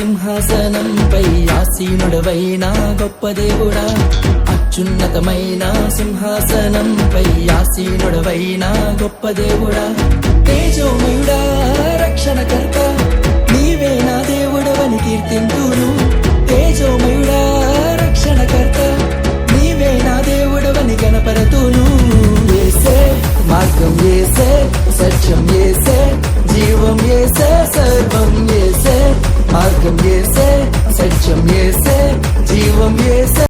సింహాసనంపై ఆసీనుడవైన గొప్ప దేవుడా, అత్యున్నతమైన సింహాసనంపై ఆసీనుడవైన గొప్ప దేవుడా, తేజోమయుడా రక్షణకర్త నీవే నా దేవుడవని కీర్తింతును. తేజోమయుడా